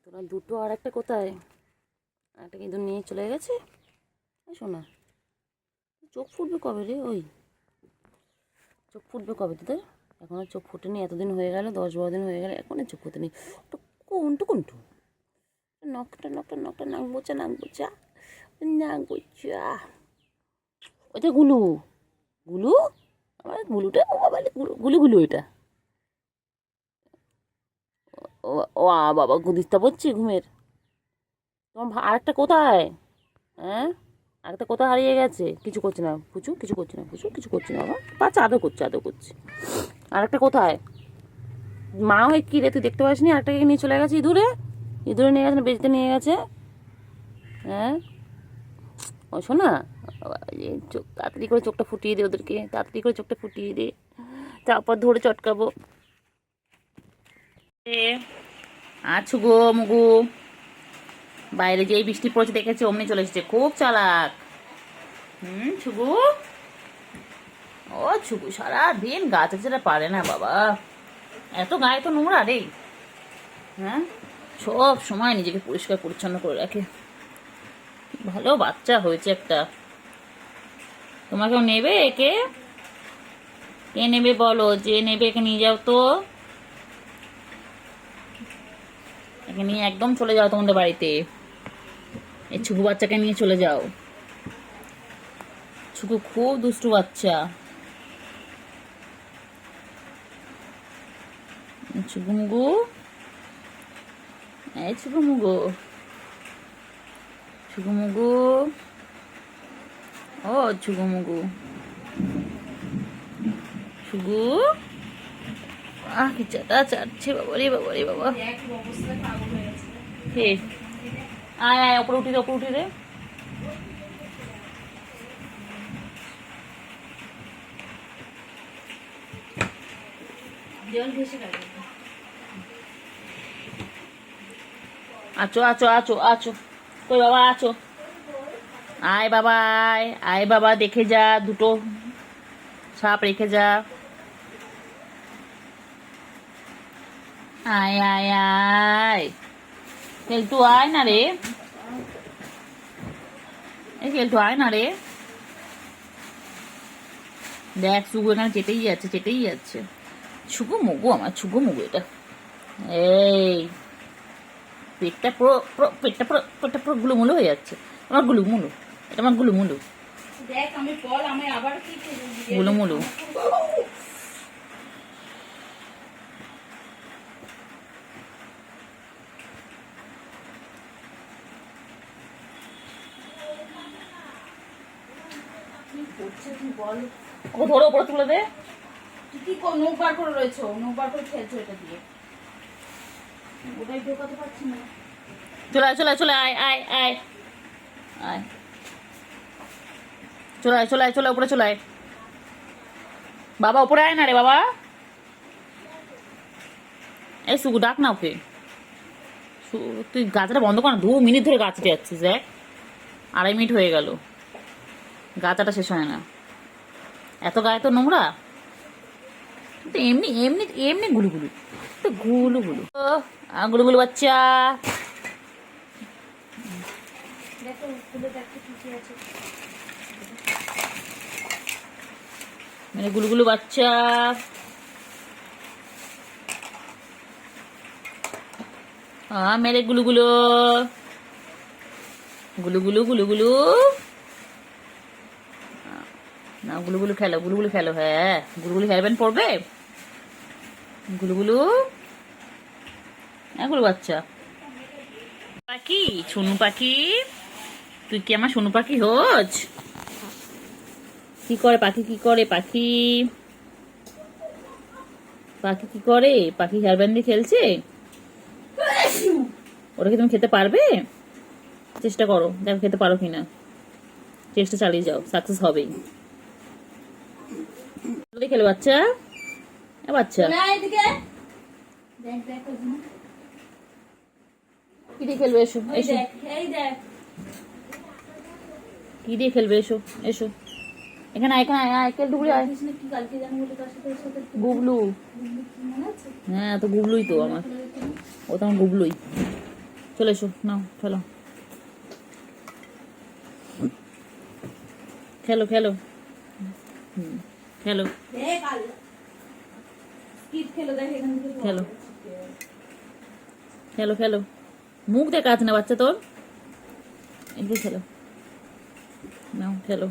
তোরা দুটো আর একটা কোথায়? একটা কিন্তু নিয়ে চলে গেছে। শোনা, চোখ ফুটবে কবে রে? ওই চোখ ফুটবে কবে তোদের? এখনও চোখ ফুটেনি, এতদিন হয়ে গেল, 10-12 দিন হয়ে গেল, এখনও চোখ ফুটেনি। কোনটু কোনটু নখটা নখটা নখটা নাক বোচা নাক বোচা নাক বোচা। ওইটা গুলু গুলু, আমার গুলুটা মোবাইলে গুলু গুলু এটা। ও ও বাবা গুদিস্তা পড়ছি ঘুমের। তোমার আরেকটা কোথায়? হ্যাঁ, আরেকটা কোথায় হারিয়ে গেছে? কিছু করছে না পুচু, কিছু করছে না পুচু, কিছু করছে না বাবা। বাচ্চা আদর করছে আদর করছে। আরেকটা কোথায়? মা হয়ে কী রে, তুই দেখতে পাসনি? আরেকটাকে নিয়ে চলে গেছে ইঁদুরে। ইঁদুরে নিয়ে গেছে না বেজতে নিয়ে গেছে? হ্যাঁ ও শোনা, চোখ তাড়াতাড়ি করে চোখটা ফুটিয়ে দে ওদেরকে, তাড়াতাড়ি করে চোখটা ফুটিয়ে দে, তারপর ধরে চটকাবো। আছো গো মুগু, বাইরে যেই বৃষ্টি পড়েছে দেখেছে অমনি চলে এসেছে, খুব চালাক। ছুগু, ও ছুগু সারাদিন গাছ ছেড়ে পারে না বাবা, এত গায়ে তো নোংরা রে। হ্যাঁ, সব সময় নিজেকে পরিষ্কার পরিচ্ছন্ন করে রাখে। ভালো বাচ্চা হয়েছে একটা। তোমাকেও নেবে একে? কে নেবে বলো, যে নেবে একে নিয়ে যাও তো। একে নিয়ে একদম চলে যাও তোমাদের বাড়িতে, এই ছুকু বাচ্চাকে নিয়ে চলে যাও। ছুকু খুব দুষ্টু বাচ্চা। ছুকু মুগু, এই ছুকু মুগু, ছুকু মুগু, ও ছুকু মুগু, ছুকু কি চাটা চাটছে বাবা রে বাবা রে বাবা। হে আয় আয়, ওপরে উঠি রে, ওপরে উঠি রে। আছো আছো আছো আছো, কই বাবা আছো? আয় বাবা আয়, আয় বাবা দেখে যা, দুটো সাপ রেখে যা। আয় আয় আয়, কেলটু আয় না রে, এই কেলটু আয় না রে। দেখ ছুগু এখানে চেটেই যাচ্ছে, চেটেই যাচ্ছে। ছুগু মুগু, আমার ছুগু মুগু এটা। এই পেটটা পুরো পুরো পেটটা পুরো পেটটা পুরো গুলুমুলু হয়ে যাচ্ছে। আমার গুলুমুলু, এটা আমার গুলুমুলু। দেখ আমি বল, আমি আবার কি গুলুমুলু। ওকে ধরে ওপরে তুলে দে। কি নৌক বার করে রয়েছে, নৌক বার করে খেলছো এটা দিয়ে, ওটাই ঢোকাতে পারছি না। চলে আয় চলে আয় চলে আয় আয় আয় আয়, চলে আয় চলে আয় চলে উপরে চলে আয়। বাবা উপরে আয় না রে বাবা। এই সুগু ডাক না ওকে। তুই গাছটা বন্ধ কর না, 2 মিনিট ধরে গাছটা যাচ্ছিস। দেখ 2.5 মিনিট হয়ে গেল, গাছাটা শেষ হয় না। এত গায়ে তো নোংরা। এমনি এমনি এমনি গুলু গুলু, তো গুলু গুলু গুলু গুলু বাচ্চা। মানে গুলু গুলু বাচ্চা। মেরে গুলু গুলু গুলু গুলু গুলু গুলু না, গুলু গুলু খেলো, গুলু গুলু খেলো। হ্যাঁ গুলু গুলু হেলমেট পড়বে। গুলু গুলু, হ্যাঁ গুলু বাচ্চা। পাখি, সোনু পাখি, তুই কি আমার সোনু পাখি হোস? কি করে পাখি, কি করে পাখি? পাখি কি করে? পাখি হেয়ারব্যান্ড দিয়ে খেলছে। ওটাকে তুমি খেতে পারবে? চেষ্টা করো, দেখো খেতে পারো কিনা। চেষ্টা চালিয়ে যাও, সাকসেস হবেই। খেলো বাচ্চা, বাচ্চা কি দিয়ে খেলবে? এসো এসো, কি দিয়ে খেলবে? এসো এসো, এখানে এখানে আয়, কেলটুকুলি আয়। গুবলু, হ্যাঁ তো গুবলুই তো আমার, ও তো আমার গুবলুই। চলে এসো, নাও খেলো, খেলো খেলো, খেলো খেলো খেলো খেলো, মুখ দেখাচ্ছে না বাচ্চা তোর, একটু খেলো, নাও খেলো।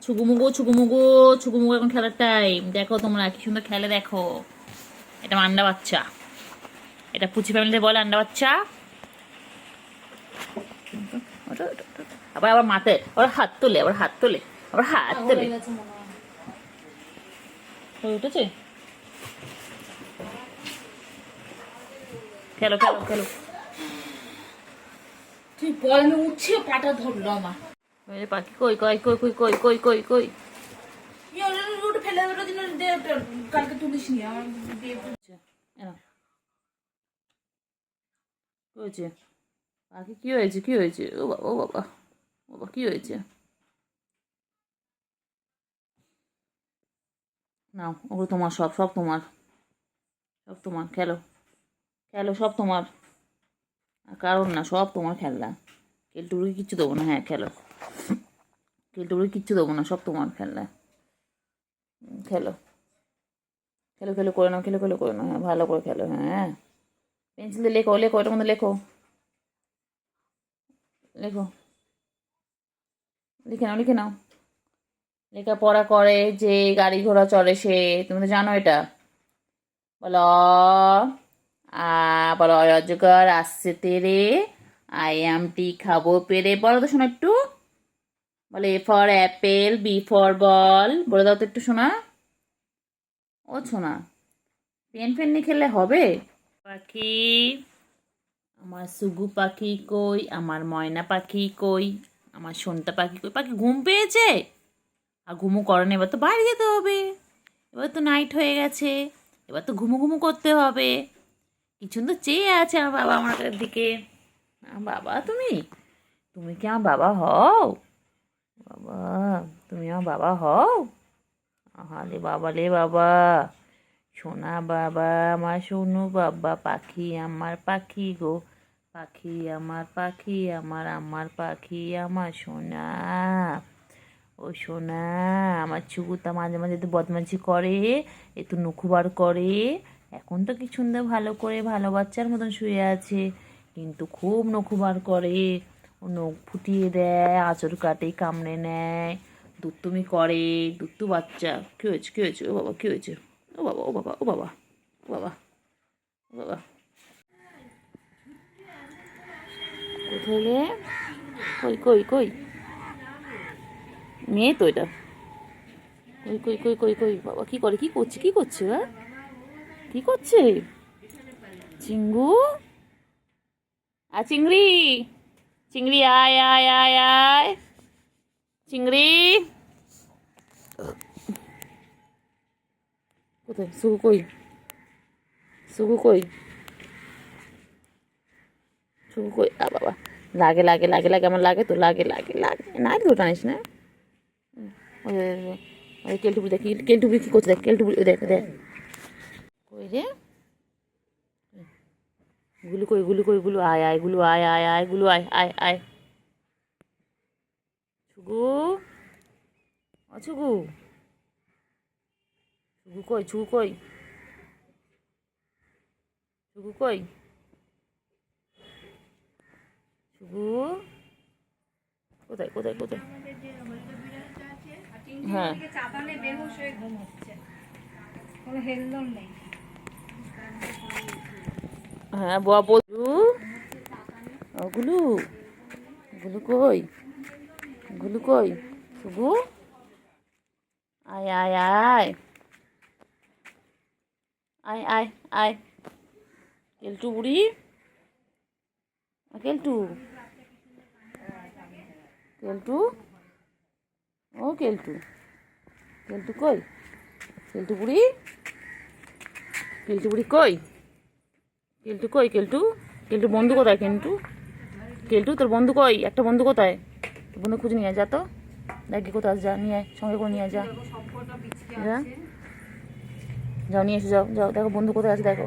ছুকুমুগু ছুকুমুগু ছুকুমুগু, এখন খেলার টাইম। দেখো তোমরা কি সুন্দর খেলে, দেখো। এটা আমার আন্ডা বাচ্চা, এটা পুচি ফ্যামিলিতে বলে আন্ডা বাচ্চা। আবার আবার মাথায় আবার হাত তোলে, আবার হাত তোলে, আবার হাত তোলে। উঠেছে, খেলো খেলো খেলো। তুই বল, আমি উঠছে পাটা ধরলো আমার। পাখি কই কই কই কই কই কই কই কই, ফেলে কালকে তুলিস নি আমার হয়েছে। পাখি কি হয়েছে, কি হয়েছে? ও বাবা, ও বাবা, বাবা কি হয়েছে? নাও, ওগুলো তোমার, সব সব তোমার, সব তোমার, খেলো খেলো, সব তোমার। কারণ না, সব তোমার খেলনা। কেলটুকুরি কিচ্ছু দেবো না, হ্যাঁ খেলো। কেলটুকুরি কিচ্ছু দেবো না, সব তোমার খেলনা। খেলো খেলো খেলো করে নাও, খেলো খেলো করে নাও, হ্যাঁ ভালো করে খেলো, হ্যাঁ। পেন্সিল দিয়ে লেখো, লেখো, এটার মধ্যে লেখো, লেখো, লিখে নাও, লিখে নাও। লেখাপড়া করে যে গাড়ি ঘোড়া চড়ে সে, তুমি তো জানো এটা। বলো বলো, অজগর আসছে তেরে, আমটি খাবো পেরে, বলো তো শোনা একটু। বলে A for apple, B for ball, বলে দাও তো একটু শোনা। ও শোনা, পেন ফেন নিয়ে খেললে হবে? পাখি, আমার সুগু পাখি কই, আমার ময়না পাখি কই, আমার সোনটা পাখি কই। পাখি ঘুম পেয়েছে? আর ঘুমু করেন, এবার তো বাড়ি যেতে হবে, এবার তো নাইট হয়ে গেছে, এবার তো ঘুমু ঘুমু করতে হবে। কিছু তো চেয়ে আছে আমার বাবা আমার দিকে। বাবা, তুমি তুমি কি আমার বাবা হও? বাবা, তুমি আমার বাবা হও? আহারে বাবা রে বাবা, সোনা বাবা, আমার সোনু বাবা, পাখি আমার পাখি গো, পাখি আমার পাখি, আমার আমার পাখি, আমার সোনা। ও সোনা, আমার চুকুতা মাঝে মাঝে তো বদমাইশি করে, একটু নখু বার করে। এখন তো কি সুন্দর ভালো করে ভালো বাচ্চার মতন শুয়ে আছে, কিন্তু খুব নখু বার করে, ও নখ ফুটিয়ে দেয়, আঁচড় কাটে, কামড়ে নেয়, দুত্তুমি করে। দুত্তু বাচ্চা। কী হয়েছে, কী হয়েছে? ও বাবা, কী হয়েছে? ও বাবা, ও বাবা, ও বাবা, ও বাবা, ও বাবা, কোথায় রে? কই কই কই, মেয়ে তো এটা। কই কই কই কই কই, বাবা কি করে, কি করছে, কি করছে? হ্যাঁ, কি করছে? চিঙ্গু, চিংড়ি, চিংড়ি আয় আয় আয় আয়, চিংড়ি কোথায়? সুগু কই, সুগু কই, সুগু কই? বাবা, লাগে লাগে লাগে লাগে, আমার লাগে তো, লাগে লাগে লাগে, নাই তো টানিস না। ওই কেলটুবি দেখি, কেলটুবি কি করছে দেখ, কেলটুবি দেখ দেখ, কই রে? গুলু কই, গুলু কই, গুলু আয় আয়, গুলু আয় আয় আয়, গুলু আয় আয় আয়। ছুগু, ও ছুগু, ছুগু কই, ছুগু কই, ছুগু কই, ছুগু কোথায় কোথায় কোথায়? হ্যাঁ, হ্যাঁ বলু, ও গুলু, গুলু কই, গুলু কই, ছুগু আয় আয় আয় আয় আয় আয়, কেলটু বুড়ি, কেলটু, কেলটু, ও কেলটু, কেলটু কই, কেলটু বুড়ি, কেলটু বুড়ি কই, কেলটু কই, কেলটু, কেলটু বন্ধু কোথায়? কেলটু, কেলটু তোর বন্ধু কই? একটা বন্ধু কোথায়? তোর বন্ধু খুঁজে নিয়ে যা তো, দেখি কোথায়, যা নিয়ে আয়, সঙ্গে করে নিয়ে যা, যা যাও, নিয়ে এসে যাও, যাও দেখো বন্ধু কোথায় আছে, দেখো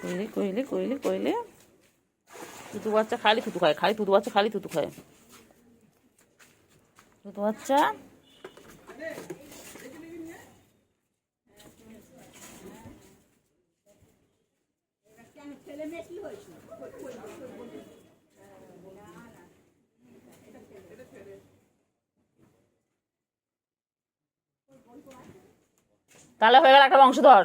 কইলে কইলে কইলে কইলে থুতু বাচ্চা খালি থুতু খায়, খালি থুতু বাচ্চা খালি থুতু খায়, থুতু বাচ্চা। তাহলে হয়ে গেল একটা বংশধর।